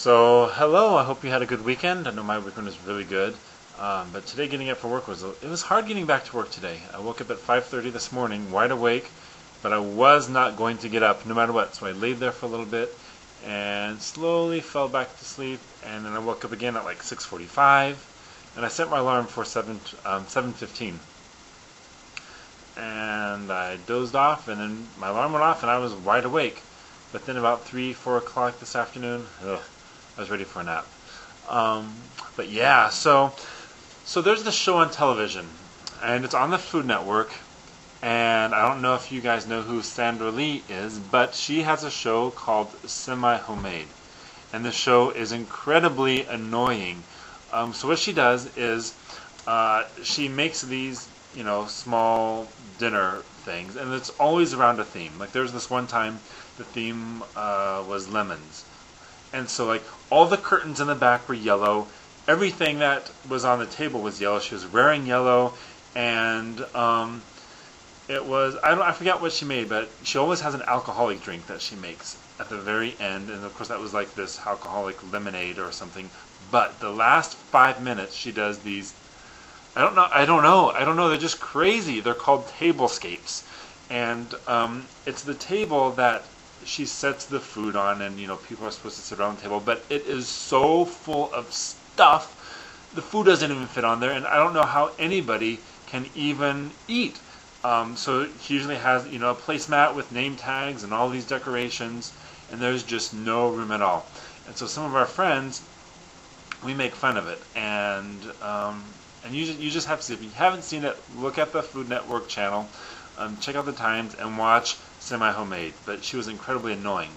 So, hello. I hope you had a good weekend. I know my weekend was really good. But today, getting up for work was hard getting back to work today. I woke up at 5:30 this morning, wide awake, but I was not going to get up no matter what. So I laid there for a little bit and slowly fell back to sleep. And then I woke up again at like 6:45, and I set my alarm for 7:15. And I dozed off, and then my alarm went off, and I was wide awake. But then about 3, 4 o'clock this afternoon, I was ready for a nap. But yeah, so there's this show on television, and it's on the Food Network. And I don't know if you guys know who Sandra Lee is, but she has a show called Semi-Homemade, and the show is incredibly annoying. So what she does is she makes these, small dinner things, and it's always around a theme. Like there's this one time the theme was lemons. And so like all the curtains in the back were yellow. Everything that was on the table was yellow. She was wearing yellow, and it was I forget what she made, but she always has an alcoholic drink that she makes at the very end, and of course that was like this alcoholic lemonade or something. But the last 5 minutes she does these I don't know. They're just crazy. They're called tablescapes, and it's the table that she sets the food on, and people are supposed to sit around the table, but it is so full of stuff. The food doesn't even fit on there, and I don't know how anybody can even eat. So she usually has a placemat with name tags and all these decorations, and there's just no room at all. And so some of our friends, we make fun of it, and you just have to see. If you haven't seen it, look at the Food Network channel, check out the times, and watch Semi-Homemade. But she was incredibly annoying.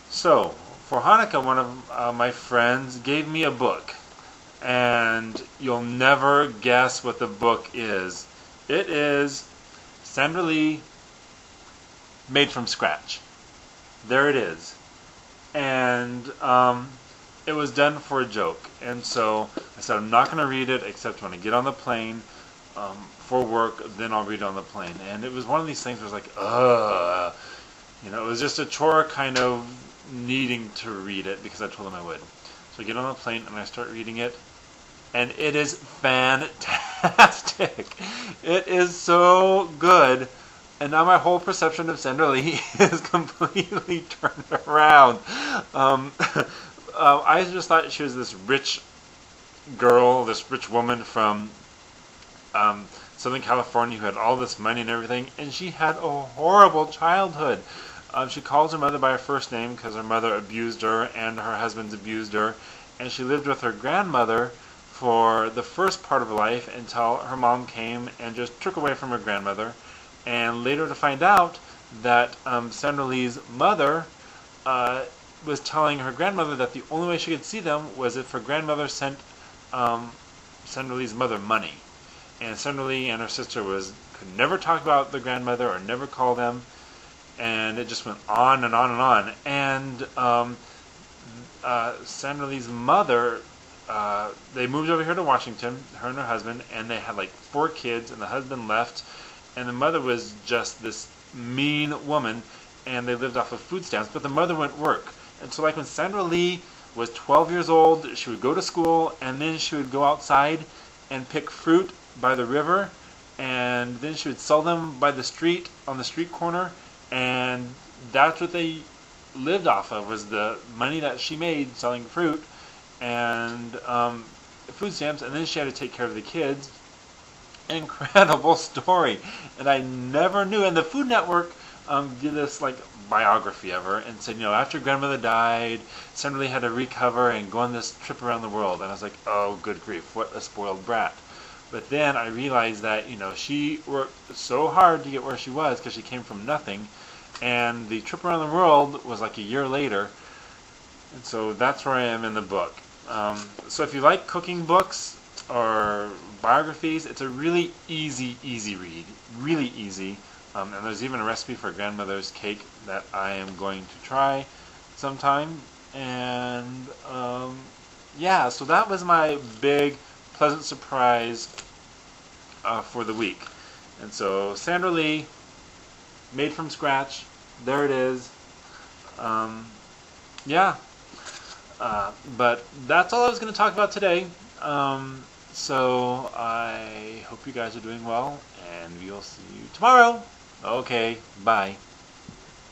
So for Hanukkah, one of my friends gave me a book, and you'll never guess what the book is. It is Sandra Lee Made from Scratch. There it is. And it was done for a joke, and so I said I'm not going to read it except when I get on the plane for work. Then I'll read it on the plane. And it was one of these things where I was like, it was just a chore, kind of needing to read it because I told them I would. So I get on the plane and I start reading it, and it is fantastic. It is so good. And now my whole perception of Sandra Lee is completely turned around. I just thought she was this rich girl, this rich woman from Southern California who had all this money and everything, and she had a horrible childhood. She calls her mother by her first name because her mother abused her and her husband's abused her, and she lived with her grandmother for the first part of her life until her mom came and just took away from her grandmother, and later to find out that Sandra Lee's mother was telling her grandmother that the only way she could see them was if her grandmother sent Sandra Lee's mother money. And Sandra Lee and her sister could never talk about the grandmother or never call them, and it just went on and on and on. And Sandra Lee's mother, they moved over here to Washington, her and her husband, and they had like 4 kids, and the husband left, and the mother was just this mean woman, and they lived off of food stamps, but the mother went work. And so like when Sandra Lee was 12 years old, she would go to school, and then she would go outside and pick fruit by the river, and then she would sell them by the street, on the street corner, and that's what they lived off of, was the money that she made selling fruit and food stamps, and then she had to take care of the kids. Incredible story. And I never knew. And the Food Network did this like biography of her and said, after grandmother died, Sandra Lee had to recover and go on this trip around the world. And I was like, oh, good grief, what a spoiled brat. But then I realized that, she worked so hard to get where she was because she came from nothing. And the trip around the world was like a year later. And so that's where I am in the book. So if you like cooking books or biographies, it's a really easy read. Really easy. And there's even a recipe for grandmother's cake that I am going to try sometime. And so that was my big pleasant surprise for the week. And so Sandra Lee, Made from Scratch, there it is. Yeah. But that's all I was going to talk about today. So I hope you guys are doing well, and we'll see you tomorrow. Okay, bye.